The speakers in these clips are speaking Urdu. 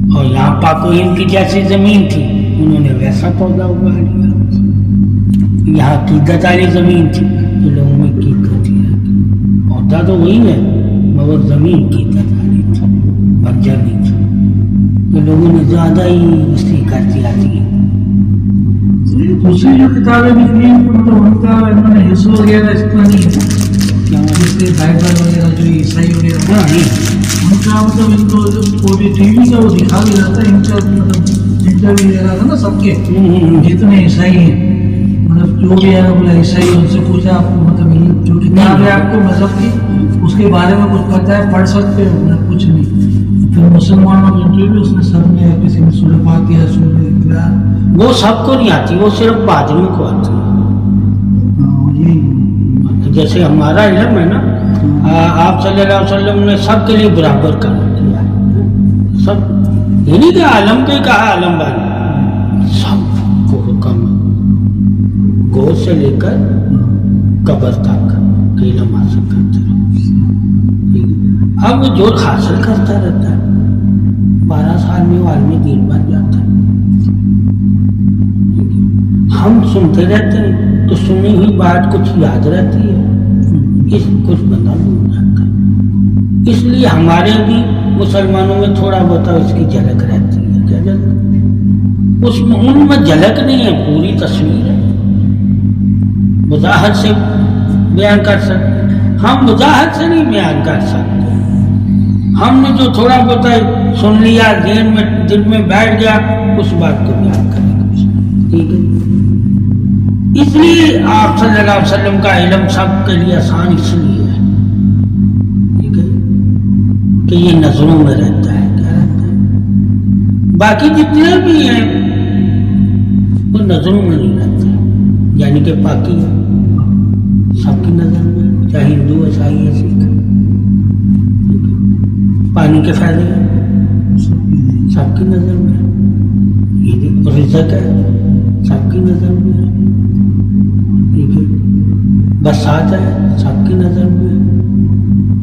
اور یہاں پاکوہند کی جیسی زمین تھی انہوں نے ویسا پودا اگا لیا. یہاں عقیدت والی زمین تھی تو لوگوں میں عقیدت تھی. پودا تو وہی ہے مگر زمین عقیدت والی تھی, بنجر نہیں تھی. تو لوگوں نے زیادہ ہی اس کی کر دیا تھی. دوسری جو کتابیں نکلی تو ان کا انہوں نے حصہ وغیرہ اس کا نہیں ہے, جیسے بائبل وغیرہ جو عیسائی وغیرہ ان کا مطلب ان کو پوری ٹی وی کا وہ دکھا بھی جاتا ہے. ان کا مطلب انٹرویو لے رہا تھا نا سب کے جتنے عیسائی ہیں, مطلب جو بھی ہے بولا عیسائی ان سے پوچھا آپ کو مطلب جو کتاب ہے آپ کو مذہب کی اس کے بارے میں کچھ پتہ ہے پڑھ سکتے ہو؟ کچھ نہیں. پھر مسلمانوں کے انٹرویو اس نے سب نے کسی نے سورہ فاتحہ سورہ اخلاص وہ سب کو نہیں آتی, وہ صرف پادریوں کو آتی ہے. جیسے ہمارا علم ہے نا, آپ صلی اللہ علیہ وسلم نے سب کے لیے برابر کر دیا ہے. سب یہ نہیں کہ عالم کو ہی کہا عالم بن, سب کو حکم گود سے لے کر قبر تک علم حاصل کرتے رہو. اب وہ جو حاصل کرتا رہتا ہے 12 سال میں وہ عالم دین بن جاتا ہے. ہم سنتے رہتے ہیں تو سنی ہوئی بات کچھ یاد رہتی ہے, اس کچھ بندہ بھول جاتا ہے. اس لیے ہمارے بھی مسلمانوں میں تھوڑا بہت اس کی جھلک رہتی ہے. کیا جھلک؟ اس میں ان میں جھلک نہیں ہے, پوری تصویر ہے. وضاحت سے بیان کر سکتے, ہم وضاحت سے نہیں بیان کر سکتے. ہم نے جو تھوڑا بہت سن لیا ذہن میں دل میں بیٹھ گیا اس بات کو بیان کرنے کی کوشش. ٹھیک ہے, اس لیے آپ صلی اللہ علیہ وسلم کا علم سب کے لیے آسان اس لیے ہے, ٹھیک ہے, کہ یہ نظروں میں رہتا ہے. کیا رہتا ہے؟ باقی جتنے بھی ہیں وہ نظروں میں نہیں رہتے, یعنی کہ پاکی ہے سب کی نظر میں, چاہے ہندو عیسائی ہے سکھ. پانی کے فائدے ہیں سب کی نظر میں, رزق ہے سب کی نظر میں ہے. ٹھیک ہے, برسات ہے سب کی نظر میں ہے.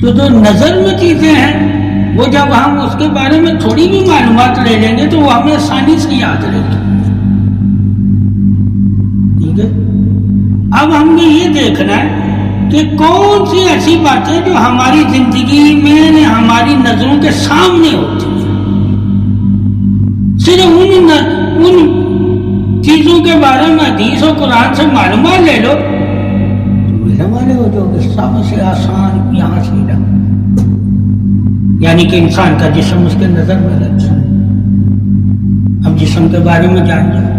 جو نظر میں چیزیں ہیں وہ جب ہم اس کے بارے میں تھوڑی بھی معلومات لے لیں گے تو وہ ہمیں آسانی سے یاد رہے گی. ٹھیک ہے, اب ہم نے یہ دیکھنا ہے کہ کون سی ایسی باتیں جو ہماری زندگی میں ہماری نظروں کے سامنے ہوتی ہیں. صرف ان چیزوں کے بارے میں حدیث و قرآن سے معلومات لے لو تو علم والے ہو جو کہ سب سے آسان یہاں سے علم, یعنی کہ انسان کا جسم اس کے نظر میں رہتا ہے. اب جسم کے بارے میں جان جائے.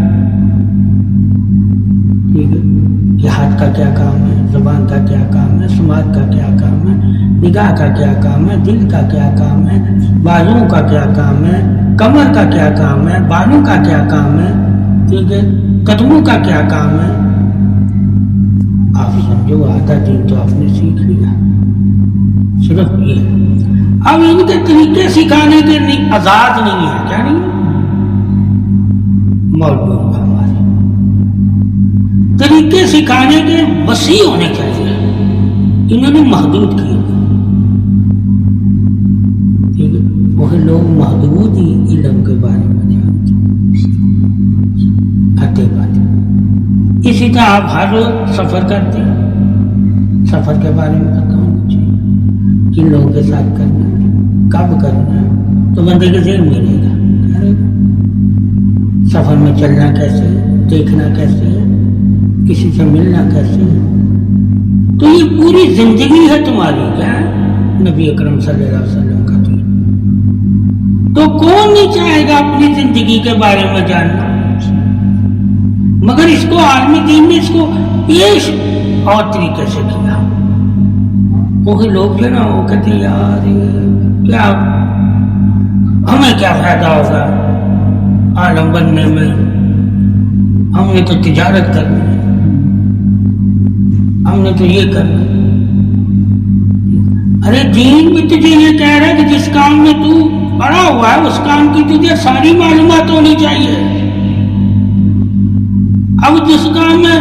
ٹھیک ہے, کہ ہاتھ کا کیا کام ہے, زبان کا کیا کام ہے, سماعت کا کیا کام ہے, نگاہ کا کیا کام ہے, دل کا کیا کام ہے, بازوؤں کا کیا کام ہے, کمر کا کیا کام ہے, بالوں کا کیا کام ہے. ٹھیک ہے, قدموں کا کیا کام ہے. آپ سمجھو آدھا دن تو آپ نے سیکھ لیا, صرف یہ ہے. اب ان کے طریقے سکھانے کے آزاد نہیں ہے. کیا نہیں, مولوی ہمارے طریقے سکھانے کے وسیع ہونے چاہیے, انہوں نے محدود کیے. ٹھیک ہے, وہ لوگ محدود ہی علم کے بارے میں جانتے کھٹے باتیں. اسی طرح آپ ہر روز سفر کرتے ہیں, سفر کے بارے میں پتہ ہونا چاہیے, کن لوگوں کے ساتھ کرنا ہے, کب کرنا ہے, تو بندے کے ذہن میں رہے گا. سفر میں چلنا کیسے ہے, دیکھنا کیسے ہے, کسی سے ملنا کیسے ہے. تو یہ پوری زندگی ہے تمہاری. کیا نبی اکرم صلی اللہ علیہ وسلم کا دین. تو کون نہیں چاہے گا اپنی زندگی کے بارے میں جاننا, مگر اس کو عالمی دین نے اس کو پیش اور طریقے سے کیا. وہی لوگ جو نا وہ کہتے ہیں یار کیا ہمیں کیا فائدہ ہوگا عالم بننے میں, ہم نے تو تجارت کرنی ہے, ہم نے تو یہ کرنا. ارے دین بھی تجھے یہ کہہ رہا ہے کہ جس کام میں تو پڑا ہوا ہے اس کام کی تجھے ساری معلومات ہونی چاہیے. اب جس کام میں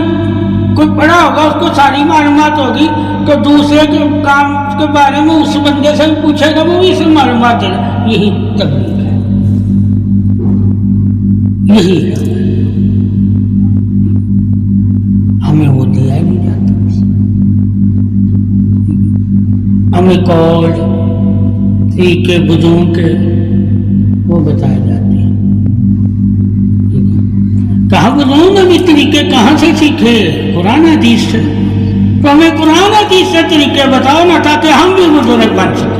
کوئی پڑا ہوگا اس کو ساری معلومات ہوگی تو دوسرے کے کام کے بارے میں اس بندے سے پوچھے گا, وہ بھی اسے معلومات دے گا. یہی تبلیغ ہے. یہی ہے، ہمیں وہ دیا ہی نہیں جاتا، ہمیں قول طریقے بزرگوں کے وہ بتائے جاتے ہیں. کہاں بزرگوں نے بھی طریقے کہاں سے سیکھے؟ قرآن حدیث سے. تو ہمیں قرآن حدیث سے طریقے بتاؤ نا تاکہ ہم بھی بزرگ بن سکیں.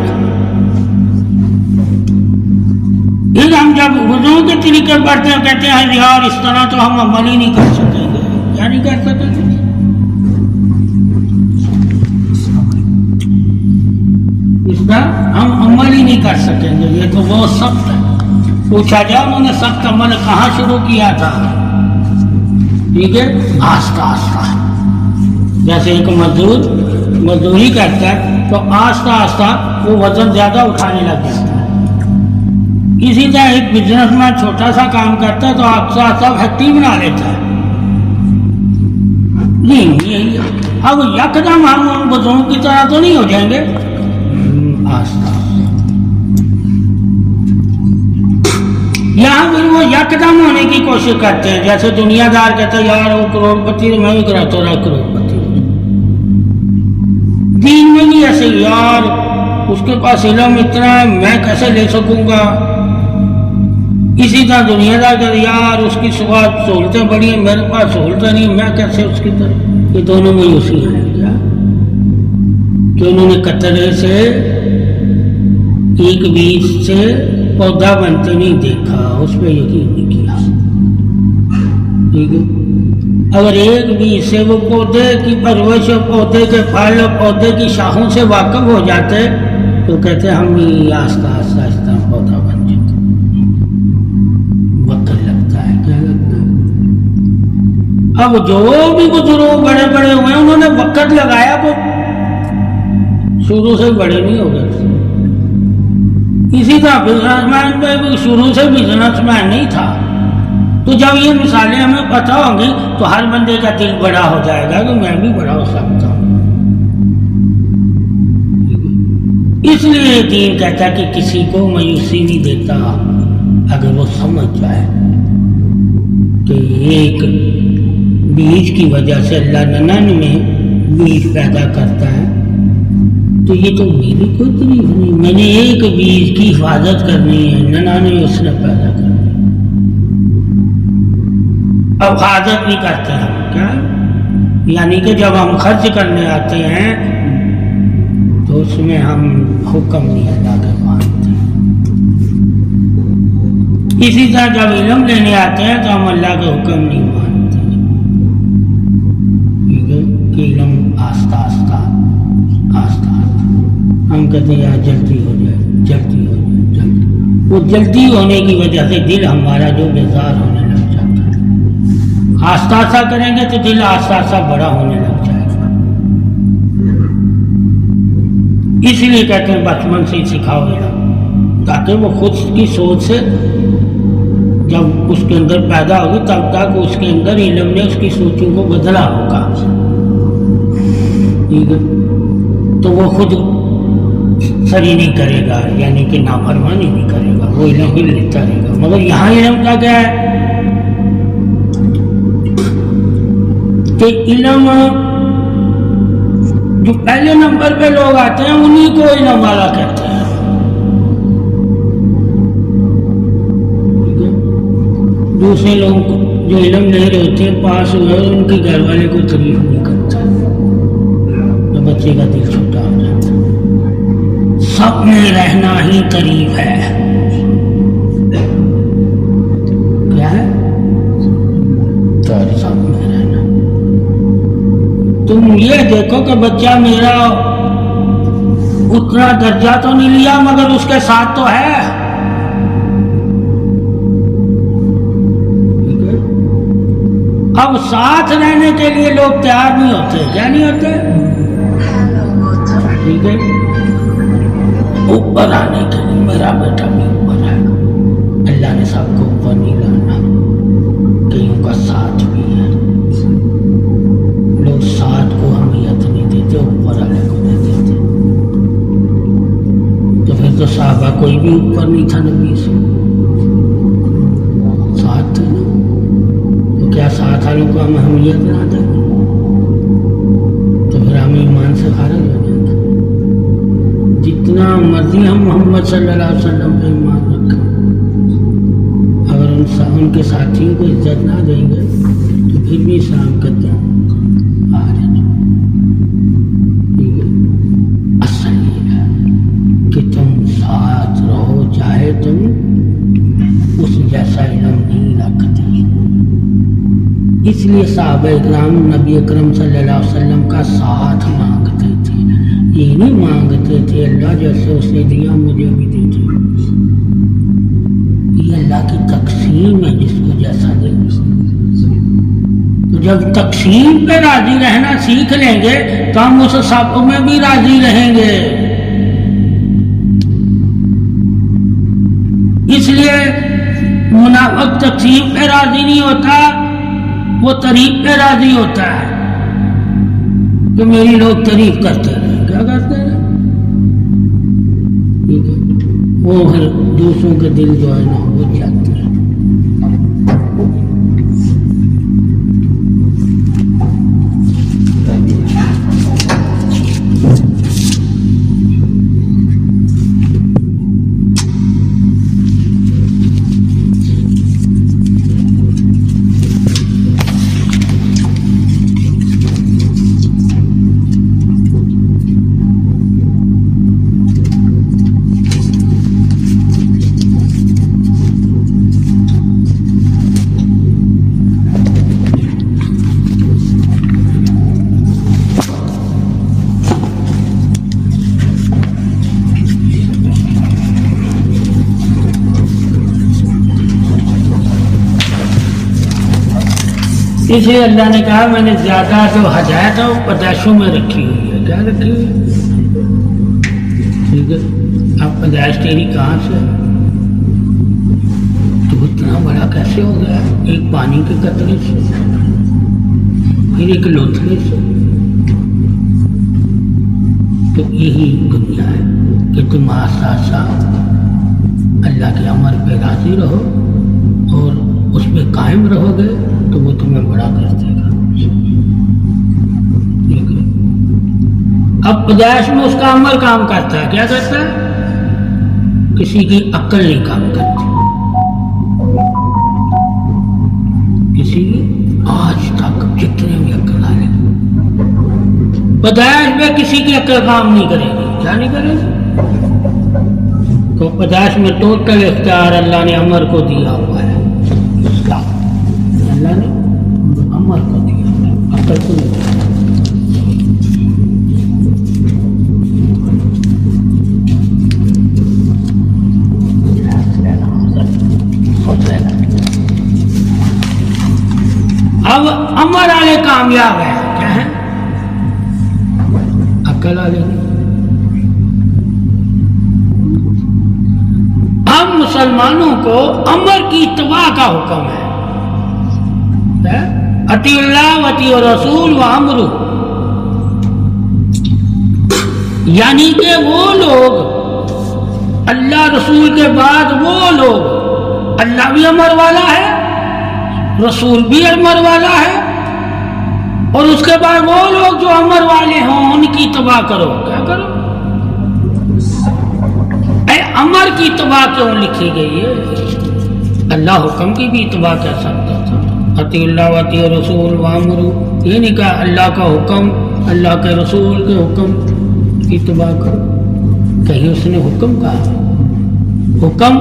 پھر ہم جب بزرگوں کے طریقے پڑھتے ہیں کہتے ہیں یار اس طرح تو ہم عمل ہی نہیں کر سکیں گے. کیا نہیں کر سکیں گے؟ اس کا ہم عمل ہی نہیں کر سکیں گے. یہ تو بہت سخت ہے. پوچھا جائے انہوں نے سخت عمل کہاں شروع کیا تھا؟ ٹھیک ہے، آہستہ آہستہ. جیسے ایک مزدور مزدوری کرتا ہے تو آہستہ آہستہ وہ وزن زیادہ اٹھانے لگ جاتا ہے. اسی طرح ایک بزنس مین چھوٹا سا کام کرتا ہے تو آہستہ آہستہ فیکٹری بنا لیتا ہے. نہیں، اب یکدم ہم ان بزرگوں کی طرح تو نہیں ہو جائیں گے. آہستہ یہاں پھر وہ یکدم ہونے کی کوشش کرتے ہیں. جیسے دنیا دار کہتا ہے یار وہ کروڑ پتی تو میں بھی کراتا رہا کروڑ پتی. دین میں نہیں ایسے، یار اس کے پاس علم اتنا ہے میں کیسے لے سکوں گا. اسی طرح دنیا دار کہتا ہے یار اس کی صبح سہولتیں بڑی ہیں میرے پاس سہولتیں نہیں، میں کیسے اس کی طرح. یہ دونوں میں اسی ہیں کیا کہ انہوں نے قطرے سے ایک بیج سے پودا بنتے نہیں دیکھا، اس پہ یقین نہیں کیا. ٹھیک ہے، اگر ایک بیج سے وہ پودے کی پرورش اور پودے کے پھل اور پودے کی شاخوں سے واقف ہو جاتے تو کہتے ہم بھی آہستہ آہستہ آہستہ پودا بن جاتے. وقت لگتا ہے، کیا لگتا ہے. اب جو بھی بزرگ بڑے بڑے ہوئے انہوں نے وقت لگایا، وہ شروع سے بڑے نہیں ہو گئے. اسی طرح بزنس مین پہ شروع سے بزنس مین نہیں تھا. تو جب یہ مثالیں ہمیں پتہ ہوں گی تو ہر بندے کا دل بڑا ہو جائے گا کہ میں بھی بڑا ہو سکتا ہوں. اس لیے دین کہتا ہے کہ کسی کو مایوسی نہیں دیتا اگر وہ سمجھ جائے کہ ایک بیج کی وجہ سے اللہ 99 بیج پیدا کرتا ہے. تو یہ تو میری کوئی تکلیف نہیں، میں نے ایک بیج کی حفاظت کرنی ہے، 99 اس نے پیدا کرنی. اب حفاظت نہیں کرتے ہم کیا، یعنی کہ جب ہم خرچ کرنے آتے ہیں تو اس میں ہم حکم نہیں اللہ کے مانتے. اسی طرح جب علم لینے آتے ہیں تو ہم اللہ کے حکم نہیں مانتے. ٹھیک ہے کہ علم آہستہ آہستہ آہستہ ہم کہتے ہیں یار جلدی ہو جائے جلدی ہو جائے جلدی. وہ جلدی ہونے کی وجہ سے دل ہمارا جو بیزار ہونے لگ جاتا ہے. آہستہ آہستہ کریں گے تو دل آہستہ آہستہ بڑا ہونے لگ جائے گا. اس لیے کہتے ہیں بچپن سے ہی سکھاؤ علم تاکہ وہ خود کی سوچ سے جب اس کے اندر پیدا ہوگی تب تک اس کے اندر علم نے اس کی سوچوں کو بدلا ہوگا. ٹھیک ہے، تو وہ خود سری نہیں کرے گا، یعنی کہ نافرمانی نہیں کرے گا، وہ علم ہی لیتا رہے گا. مگر یہاں علم کا کیا ہے کہ علم جو پہلے نمبر پہ لوگ آتے ہیں انہی کو علم والا کہتے ہیں. دوسرے لوگوں کو جو علم نہیں رہتے پاس ہوئے ان کے گھر والے کو تعریف نہیں کرتا، تو بچے کا دل چھوٹا ہو جاتا. سب میں رہنا ہی قریب ہے. کیا ہے؟ سب میں رہنا. تم یہ دیکھو کہ بچہ میرا اتنا درجہ تو نہیں لیا مگر اس کے ساتھ تو ہے. اب ساتھ رہنے کے لیے لوگ تیار نہیں ہوتے. کیا نہیں ہوتے؟ ٹھیک ہے، اوپر آنے کے لیے میرا بیٹا بھی اوپر آئے گا. اللہ نے سب کو اوپر نہیں لانا، کئیوں کا ساتھ بھی ہے. لوگ ساتھ کو اہمیت نہیں دیتے، اوپر والے کو نہیں دیتے. تو پھر تو صحابہ کوئی بھی اوپر نہیں تھا نبی سے، ساتھ تھا نا. ساتھ والوں کو ہم اہمیت نہ دیں تو پھر ہم ایمان سے خارج ہو جائیں گے. جتنا مرضی ہم محمد صلی اللہ علیہ وسلم پہ ایمان رکھیں، اگر ان کے ساتھیوں کو عزت نہ دیں گے تو پھر بھی اسلام کا دین آ جائے. اصل یہ ہے کہ تم ساتھ رہو چاہے تم اس جیسا علم نہیں رکھتے. اس لیے صحابہ اکرام نبی اکرم صلی اللہ علیہ وسلم کا ساتھ مانگتے تھے. یہ نہیں مانگتے تھے اللہ جیسے اس نے دیا مجھے بھی دے دے. یہ اللہ کی تقسیم ہے، جس کو جیسا دے. تو جب تقسیم پہ راضی رہنا سیکھ لیں گے تو ہم اس سب میں بھی راضی رہیں گے. اس لیے منافق تقسیم پہ راضی نہیں ہوتا، وہ تعریف پہ راضی ہوتا ہے کہ میری لوگ تعریف کرتے رہے. کیا کرتے رہے؟ ٹھیک ہے، وہ پھر دوسروں کے دل جو ہے نا وہ جاتے ہیں. اس لیے اللہ نے کہا میں نے زیادہ جو ہدایت ہے وہ پیدائشوں میں رکھی ہوئی ہے. کیا رکھی ہوئی ہے؟ ٹھیک ہے، اب پیدائش تیری کہاں سے؟ تو اتنا بڑا کیسے ہو گیا؟ ایک پانی کے قطرے سے، پھر ایک لوتھڑے سے. تو یہی دنیا ہے کہ تم آسا اللہ کے امر پہ راضی رہو اور اس پہ قائم رہو گے تو وہ تمہیں بڑا کر دے گا. ٹھیک ہے، اب پیدائش میں اس کا عمل کام کرتا ہے. کیا کرتا ہے؟ کسی کی عقل نہیں کام کرتی. کسی کی آج تک جتنے بھی عقل والے پیدائش میں کسی کی عقل کام نہیں کرے گی. کیا نہیں کرے گی؟ تو پیدائش میں ٹوٹل اختیار اللہ نے عمر کو دیا ہوا ہے. اللہ نے عمر کو دیا ہے، عقل کو نہیں دیا. اب عمر والے کامیاب ہیں. کیا ہے؟ عقل والے. ہم مسلمانوں کو عمر کی اتباع کا حکم ہے. اطیع اللہ و اطیع رسول و امر، یعنی کہ وہ لوگ اللہ رسول کے بعد وہ لوگ، اللہ بھی امر والا ہے، رسول بھی امر والا ہے، اور اس کے بعد وہ لوگ جو امر والے ہوں ان کی اتباع کرو. کیا کرو؟ اے امر کی اتباع کیوں لکھی گئی ہے؟ اللہ حکم کی بھی اتباع کر سکتا تھا. اطیع اللہ و اطیع رسول و امر، یہ نہیں کہا اللہ کا حکم، اللہ کے رسول کے حکم کی اتباع کرو. کہیں اس نے حکم کہا؟ حکم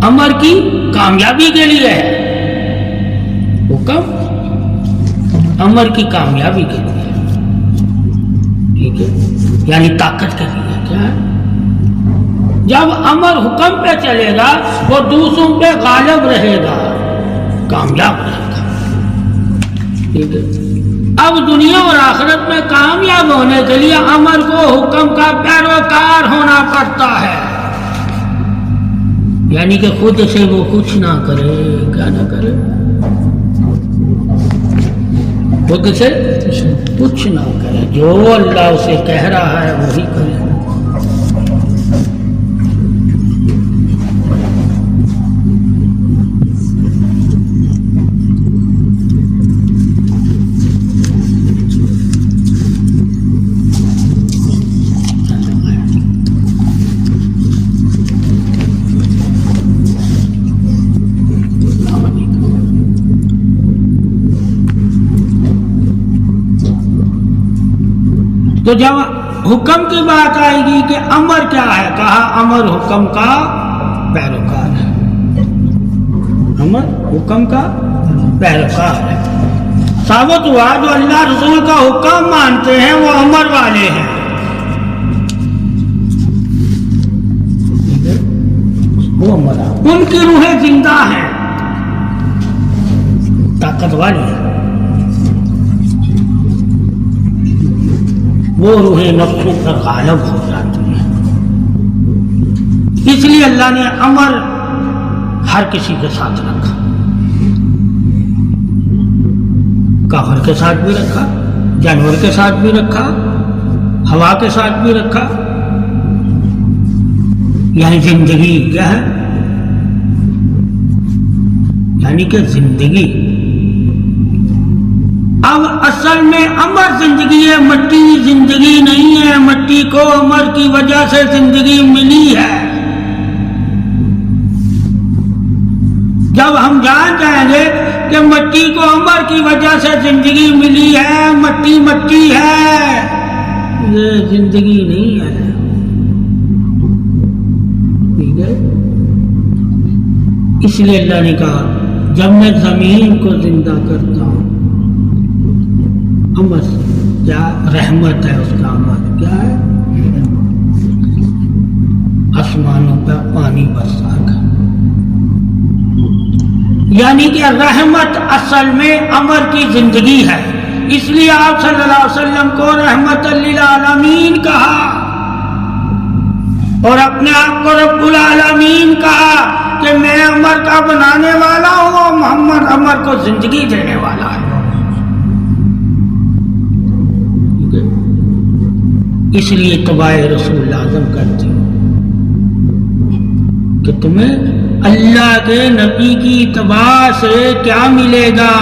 امر کی کامیابی کے لیے ہے. حکم امر کی کامیابی کے لیے ہے. ٹھیک ہے، یعنی طاقت کے لیے. کیا ہے؟ جب امر حکم پہ چلے گا وہ دوسروں پہ غالب رہے گا، کامیاب رہے گا. ٹھیک ہے، اب دنیا اور آخرت میں کامیاب ہونے کے لیے امر کو حکم کا پیروکار ہونا پڑتا ہے. یعنی کہ خود سے وہ کچھ نہ کرے. کیا نہ کرے؟ خود سے کچھ نہ کرے، جو اللہ اسے کہہ رہا ہے وہی کرے. تو جب حکم کی بات آئے گی کہ امر کیا ہے، کہا امر حکم کا پیروکار ہے، امر حکم کا پیروکار ہے۔ ثابت ہوا جو اللہ رسول کا حکم مانتے ہیں وہ امر والے ہیں، وہ امر، ان کی روحیں زندہ ہیں، طاقت والی ہیں، وہ روحیں نفسوں پر غالب ہو جاتی ہیں۔ اس لیے اللہ نے امر ہر کسی کے ساتھ رکھا، کافر کے ساتھ بھی رکھا، جانور کے ساتھ بھی رکھا، ہوا کے ساتھ بھی رکھا، یعنی زندگی کیا ہے، یعنی کہ زندگی۔ اب اصل میں امر زندگی ہے، مٹی زندگی نہیں ہے، مٹی کو امر کی وجہ سے زندگی ملی ہے۔ جب ہم جان جائیں گے کہ مٹی کو امر کی وجہ سے زندگی ملی ہے، مٹی مٹی ہے، یہ زندگی نہیں ہے، ٹھیک ہے۔ اس لیے اللہ نے کہا جب میں زمین کو زندہ کرتا ہوں، امر کیا رحمت ہے، اس کا امر کیا ہے، آسمانوں پہ پانی برسا کر، یعنی کہ رحمت اصل میں امر کی زندگی ہے۔ اس لیے آپ صلی اللہ علیہ وسلم کو رحمت للعالمین کہا اور اپنے آپ کو رب العالمین کہا کہ میں امر کا بنانے والا ہوں اور محمد امر کو زندگی دینے والا ہے۔ اس لیے اتباع رسول اعظم کرتی ہوں کہ تمہیں اللہ کے نبی کی اتباع سے کیا ملے گا،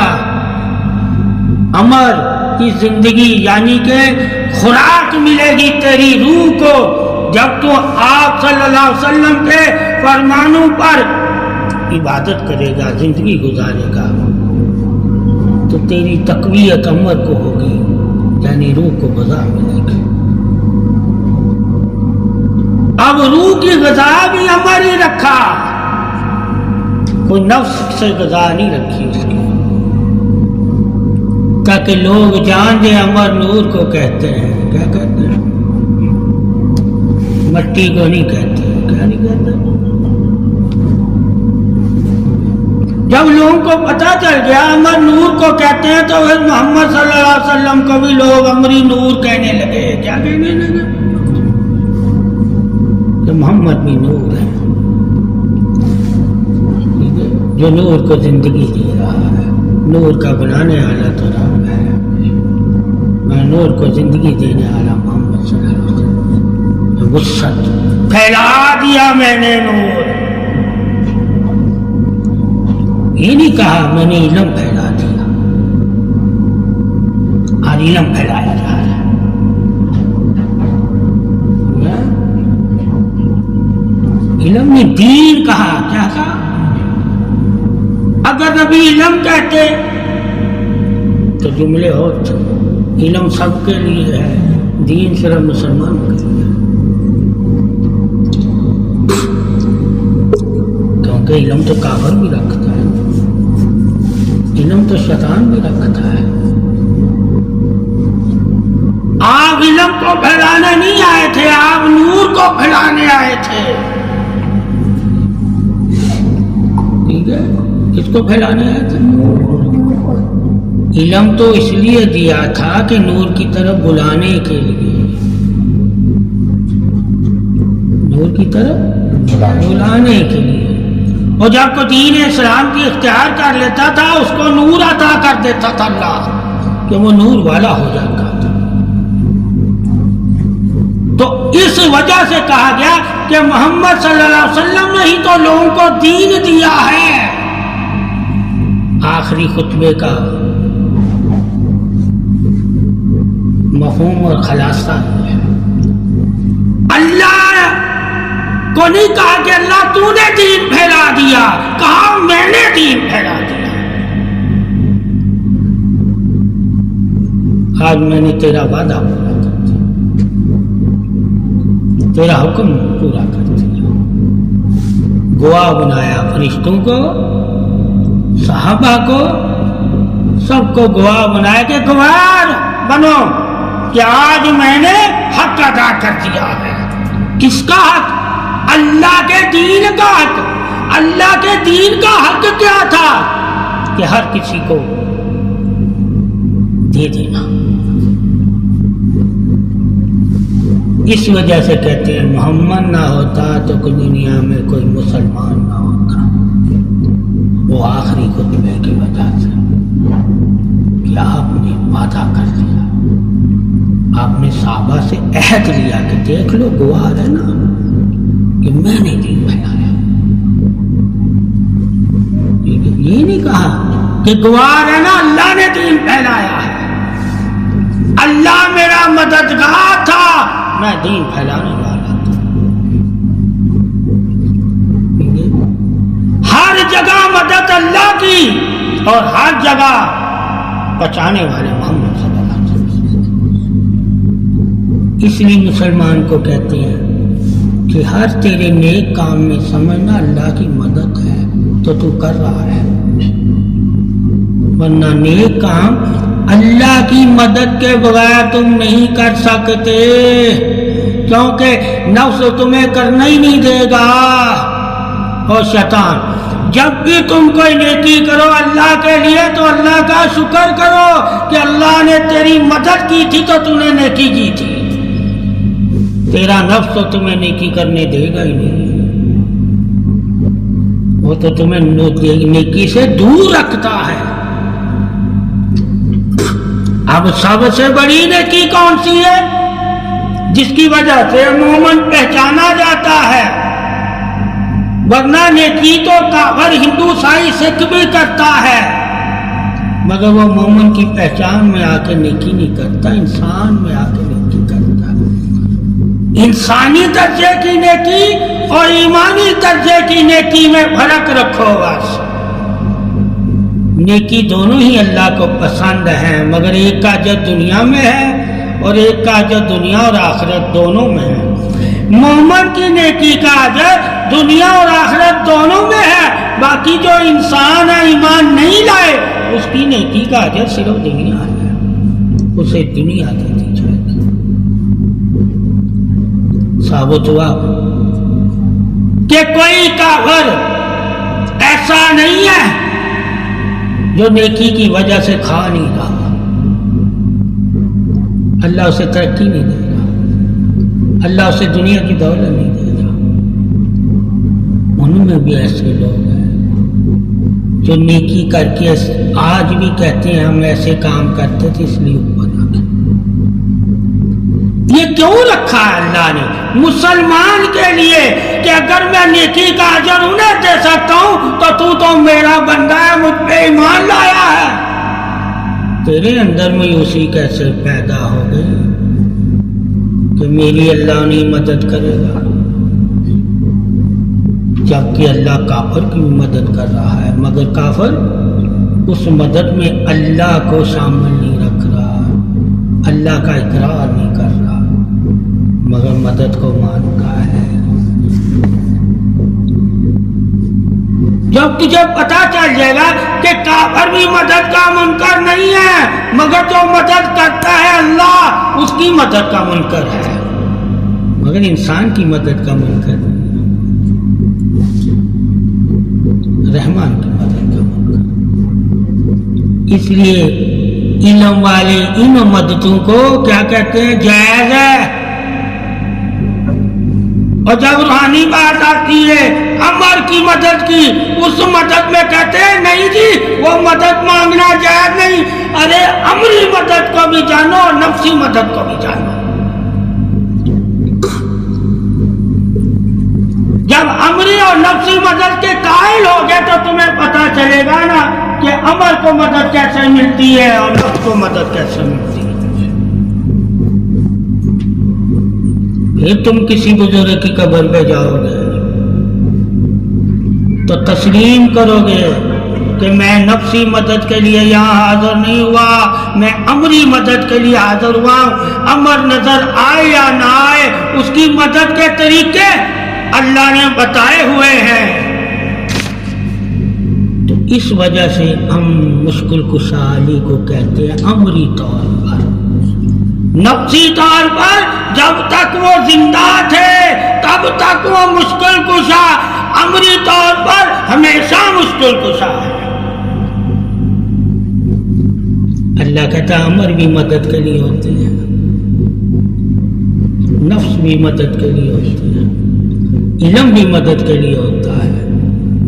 امر کی زندگی، یعنی کہ خوراک ملے گی تیری روح کو جب تو آپ صلی اللہ علیہ وسلم کے فرمانوں پر عبادت کرے گا، زندگی گزارے گا، تو تیری تقویت امر کو ہوگی، یعنی روح کو غذا ملے گی۔ اب روح کی غذا بھی امر ہی رکھا، کوئی نفس سے غذا نہیں رکھی اس کی، تاکہ لوگ جان دیں امر نور کو کہتے ہیں۔ کیا کہتے ہیں؟ مٹی کو نہیں کہتے، کیا نہیں کہتے؟ جب لوگوں کو پتہ چل گیا امر نور کو کہتے ہیں تو پھر محمد صلی اللہ علیہ وسلم کو بھی لوگ امری نور کہنے لگے۔ کیا کہنے لگے؟ کہ محمد بھی نور ہے، جو نور کو زندگی دے رہا ہے، نور کا بنانے والا تو رب ہے، میں نور کو زندگی دینے والا محمد صلی اللہ علیہ وسلم، وسعت پھیلا دیا میں نے نور، یہ نہیں کہا میں نے علم پھیلا دیا، اور علم پھیلایا جا رہا ہے۔ علم نے دین کہا، کیا کہا؟ اگر نبی علم کہتے تو جملے اور تھے، علم سب کے لیے ہے، دین صرف مسلمانوں کے لیے ہے، کیونکہ علم تو کافر بھی رکھتا ہے، علم تو شیطان بھی رکھتا ہے۔ آپ علم کو پھیلانے نہیں آئے تھے، آپ نور کو پھیلانے آئے تھے، ٹھیک ہے؟ کس کو پھیلانے آئے تھے؟ علم تو اس لیے دیا تھا کہ نور کی طرف بلانے کے لیے، نور کی طرف بلانے کے لیے، اور جب کو دین اسلام کی اختیار کر لیتا تھا اس کو نور عطا کر دیتا تھا اللہ، کہ وہ نور والا ہو جاتا تھا۔ تو اس وجہ سے کہا گیا کہ محمد صلی اللہ علیہ وسلم نے ہی تو لوگوں کو دین دیا ہے۔ آخری خطبے کا مفہوم اور خلاصہ ہے، اللہ کو نہیں کہا کہ اللہ تو نے دین پھیلا دیا، کہا میں نے دین پھیلا دیا، آج میں نے تیرا وعدہ پورا کر دیا۔ تیرا حکم پورا کر دیا، گواہ بنایا فرشتوں کو، صحابہ کو، سب کو گواہ بنایا کہ گواہ بنو کہ آج میں نے حق ادا کر دیا ہے۔ کس کا حق؟ اللہ کے دین کا حق۔ اللہ کے دین کا حق کیا تھا؟ کہ ہر کسی کو دے دینا۔ اس وجہ سے کہتے ہیں محمد نہ ہوتا تو کوئی دنیا میں کوئی مسلمان نہ ہوتا، وہ آخری خطبے کی وجہ سے کہ آپ نے وعدہ کر دیا، آپ نے صحابہ سے عہد لیا کہ دیکھ لو گواہ ہے نا کہ میں نے دین پھیلایا۔ یہ نہیں کہا کہ گواہ ہے نا اللہ نے دین پھیلایا ہے، اللہ میرا مددگار تھا، میں دین پھیلانے والا تھا۔ ہر جگہ مدد اللہ کی اور ہر جگہ بچانے والے محمد صلی اللہ علیہ وسلم۔ اس لیے مسلمان کو کہتے ہیں کہ ہر تیرے نیک کام میں سمجھنا اللہ کی مدد ہے تو کر رہا ہے، ورنہ نیک کام اللہ کی مدد کے بغیر تم نہیں کر سکتے، کیونکہ نفس تمہیں کرنا ہی نہیں دے گا۔ اور شیطان جب بھی تم کوئی نیکی کرو اللہ کے لیے تو اللہ کا شکر کرو کہ اللہ نے تیری مدد کی تھی تو تم نے نیکی کی تھی، تیرا نفس تو تمہیں نیکی کرنے دے گا ہی نہیں، وہ تو تمہیں نیکی سے دور رکھتا ہے۔ اب سب سے بڑی نیکی کون سی ہے جس کی وجہ سے مومن پہچانا جاتا ہے؟ ورنہ نیکی تو کافر ہندو عیسائی سکھ بھی کرتا ہے، مگر وہ مومن کی پہچان میں آ کے نیکی نہیں کرتا، انسان میں آ کے نیکی کرتا ہے۔ انسانی درجے کی نیکی اور ایمانی درجے کی نیکی میں فرق رکھو بس۔ نیکی دونوں ہی اللہ کو پسند ہے، مگر ایک کا اجر دنیا میں ہے اور ایک کا اجر دنیا اور آخرت دونوں میں ہے۔ مومن کی نیکی کا اجر دنیا اور آخرت دونوں میں ہے، باقی جو انسان ہے ایمان نہیں لائے اس کی نیکی کا اجر صرف دنیا ہے، اسے دنیا دے دی جائے گی۔ ثابت ہوا کہ کوئی کافر ایسا نہیں ہے جو نیکی کی وجہ سے کھا نہیں رہا، اللہ اسے ترقی نہیں دے رہا، اللہ اسے دنیا کی دولت نہیں دے رہا۔ ان میں بھی ایسے لوگ ہیں جو نیکی کر کے آج بھی کہتے ہیں ہم ایسے کام کرتے تھے اس لیے اوپر آ گئے۔ یہ کیوں رکھا ہے اللہ نے مسلمان کے لیے کہ اگر میں نیکی کا اجر انہیں دے سکتا ہوں تو میرا بندہ ہے، مجھ پہ ایمان لایا ہے۔ تیرے اندر مایوسی کیسے پیدا ہو گئی کہ میری اللہ نہیں مدد کرے گا، جبکہ اللہ کافر کی بھی مدد کر رہا ہے، مگر کافر اس مدد میں اللہ کو شامل نہیں رکھ رہا، اللہ کا اقرار نہیں کر رہا، مگر مدد کو مانتا ہے۔ جب تجھے پتا چل جائے گا کہ کافر بھی مدد کا منکر نہیں ہے، مگر جو مدد کرتا ہے اللہ اس کی مدد کا منکر ہے، مگر انسان کی مدد کا منکر نہیں، رحمان کی مدد کا منکر۔ اس لیے علم والے ان مددوں کو کیا کہتے ہیں؟ جائز ہے۔ اور جب روحانی بات آتی ہے امر کی مدد کی، اس مدد میں کہتے ہیں نہیں جی وہ مدد مانگنا جائز نہیں، ارے امری مدد کو بھی جانو اور نفسی مدد کو بھی جانو۔ جب امری اور نفسی مدد کے قائل ہو گئے تو تمہیں پتا چلے گا نا کہ امر کو مدد کیسے ملتی ہے اور نفس کو مدد کیسے ملتی ہے۔ پھر تم کسی بزرگ کی قبر پہ جاؤ گے تو تسلیم کرو گے کہ میں نفسی مدد کے لیے یہاں حاضر نہیں ہوا، میں امری مدد کے لیے حاضر ہوا ہوں۔ امر نظر آئے یا نہ آئے، اس کی مدد کے طریقے اللہ نے بتائے ہوئے ہیں۔ تو اس وجہ سے ہم مشکل کشا علی کو کہتے ہیں امری طور پر۔ نفسی طور پر جب تک وہ زندہ تھے تب تک وہ مشکل کشا، امری طور پر ہمیشہ مشکل کشا ہے۔ اللہ کہتا ہے امر بھی مدد کے لیے ہوتے ہیں، نفس بھی مدد کے لیے ہوتے ہیں، علم بھی مدد کے لیے ہوتا ہے،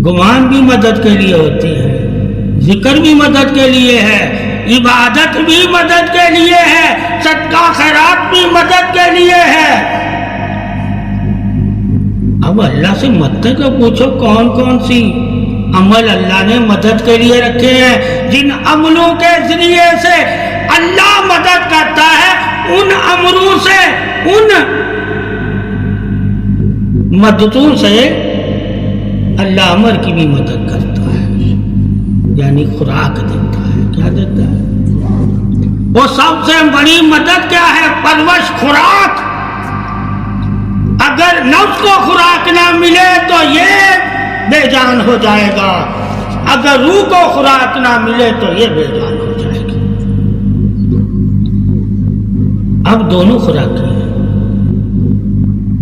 گمان بھی مدد کے لیے ہوتے ہیں، ذکر بھی مدد کے لیے ہے، عبادت بھی مدد کے لیے ہے، صدقہ خیرات بھی مدد کے لیے ہے۔ اب اللہ سے مدد کو پوچھو کون کون سی عمل اللہ نے مدد کے لیے رکھے ہیں، جن عملوں کے ذریعے سے اللہ مدد کرتا ہے، ان امروں سے، ان مددوں سے اللہ امر کی بھی مدد کرتا ہے، یعنی خوراک دیتا ہے۔ کیا دیتا ہے؟ وہ سب سے بڑی مدد کیا ہے؟ پرورش، خوراک۔ اگر نفس کو خوراک نہ ملے تو یہ بے جان ہو جائے گا، اگر روح کو خوراک نہ ملے تو یہ بے جان ہو جائے گی۔ اب دونوں خوراکی ہیں۔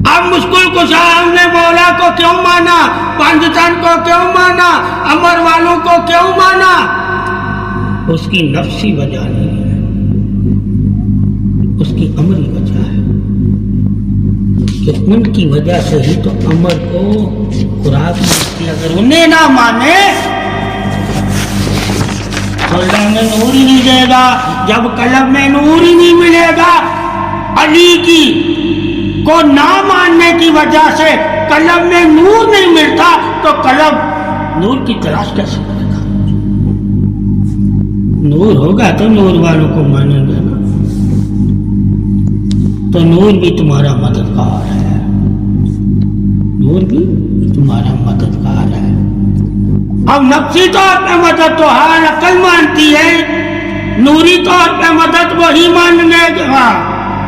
اب مشکل کشا ہم نے مولا کو کیوں مانا، پنج تن کو کیوں مانا، امر والوں کو کیوں مانا؟ اس کی نفسی وجہ نہیں ہے، اس کی امری وجہ ہے کہ ان کی وجہ سے ہی تو امر کو خوراک ملتی۔ اگر انہیں نہ مانے تو اللہ میں نور ہی نہیں دے گا۔ جب قلب میں نور ہی نہیں ملے گا، علی کی کو نہ ماننے کی وجہ سے قلب میں نور نہیں ملتا تو قلب نور کی تلاش کیسے کرے گا؟ نور ہوگا تو نور والوں کو مانیں گے نا۔ تو نور بھی تمہارا مددگار ہے، نور بھی تمہارا مددگار ہے۔ اب نفسی طور پہ مدد تو ہر عقل مانتی ہے، نوری طور پہ مدد وہی ماننے گا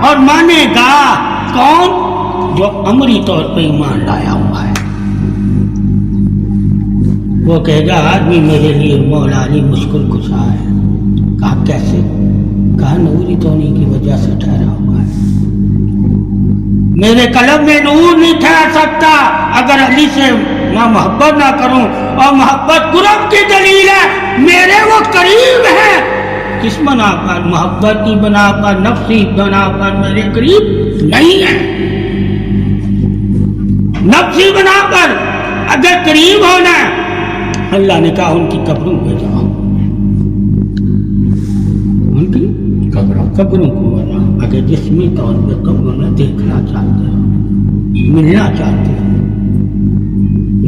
اور مانے گا کون؟ جو امری طور پہ ایمان لایا ہوا ہے۔ وہ کہے گا آدمی میرے لیے مولا علی مشکل کشا ہے۔ کہا کیسے؟ کہا نوری تونے کی وجہ سے ٹھہرا ہوا ہے، میرے قلب میں نور نہیں ٹھہر سکتا اگر علی سے میں محبت نہ کروں، اور محبت قرب کی دلیل ہے، میرے وہ قریب ہے۔ کس بنا پر؟ محبت کی بنا پر، نفسی بنا پر میرے قریب نہیں ہے۔ نفسی بنا پر اگر قریب ہونا ہے، اللہ نے کہا ان کی قبروں پہ جاؤ، ان کی قبروں کو بناؤ۔ اگر جسمی طور پہ قبروں میں دیکھنا چاہتے ہو، ملنا چاہتے ہو،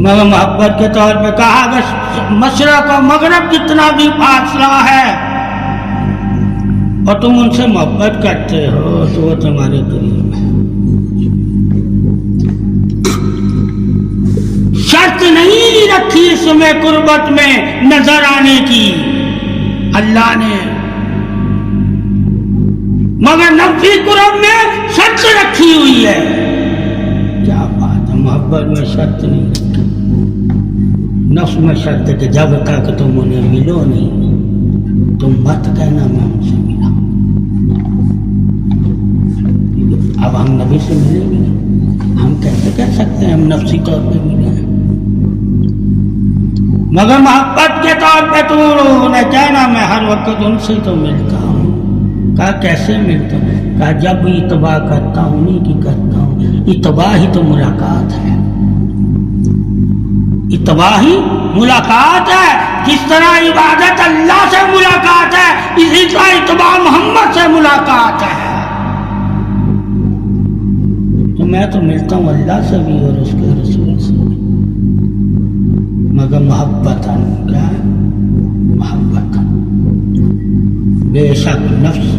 مگر محبت کے طور پہ کہا اگر مشرق و مغرب جتنا بھی فاصلہ ہے اور تم ان سے محبت کرتے ہو تو وہ تمہارے قریب ہے۔ شرط نہیں رکھی اس میں قربت میں نظر آنے کی اللہ نے، مگر نفسی قرب میں شرط رکھی ہوئی ہے۔ کیا بات ہے، محبت میں شرط نہیں رکھی، نفس میں شرط ہے کہ جب تک تم انہیں ملو نہیں تم مت کہنا میں ان سے ملا۔ اب ہم نبی سے ملیں گے، ہم کیسے کہہ سکتے ہیں ہم نفسی طور پہ ملے ہیں؟ مگر محبت کے طور پہ تو انہیں کہنا میں ہر وقت ان سے تو ملتا ہوں۔ کہا کیسے ملتا ہوں؟ کہا جب اتباع کرتا ہوں انہیں کی کرتا ہوں۔ اتباع ہی تو ملاقات ہے، اتباع ہی ملاقات ہے۔ جس طرح عبادت اللہ سے ملاقات ہے، اسی طرح اتباع محمد سے ملاقات ہے۔ تو میں تو ملتا ہوں اللہ سے بھی اور اس کے رسول سے بھی، مگر محبتاً، کیا ہے؟ محبتاً۔ بے شک نفس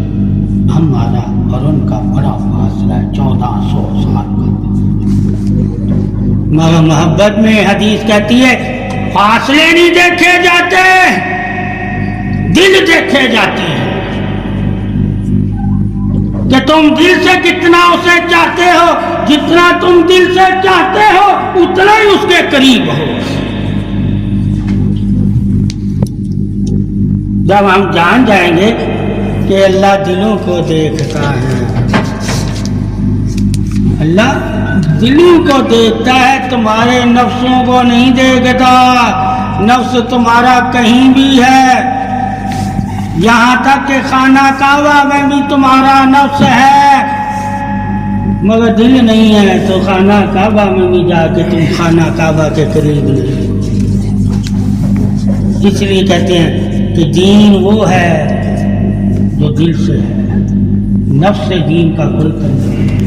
ہمارا اور ان کا بڑا فاصلہ ہے، 1400 سال کا، مگر محبت میں حدیث کہتی ہے فاصلے نہیں دیکھے جاتے، دل دیکھے جاتے ہیں کہ تم دل سے کتنا اسے چاہتے ہو، جتنا تم دل سے چاہتے ہو اتنا ہی اس کے قریب ہو۔ جب ہم جان جائیں گے کہ اللہ دلوں کو دیکھتا ہے، اللہ دلوں کو دیکھتا ہے، تمہارے نفسوں کو نہیں دیکھتا۔ نفس تمہارا کہیں بھی ہے، یہاں تک کہ خانہ کعبہ میں بھی تمہارا نفس ہے، مگر دل نہیں ہے، تو خانہ کعبہ میں بھی جا کے تم خانہ کعبہ کے قریب نہیں۔ اس لیے کہتے ہیں کہ دین وہ ہے جو دل سے ہے، نفس سے دین کا کوئی تعلق نہیں۔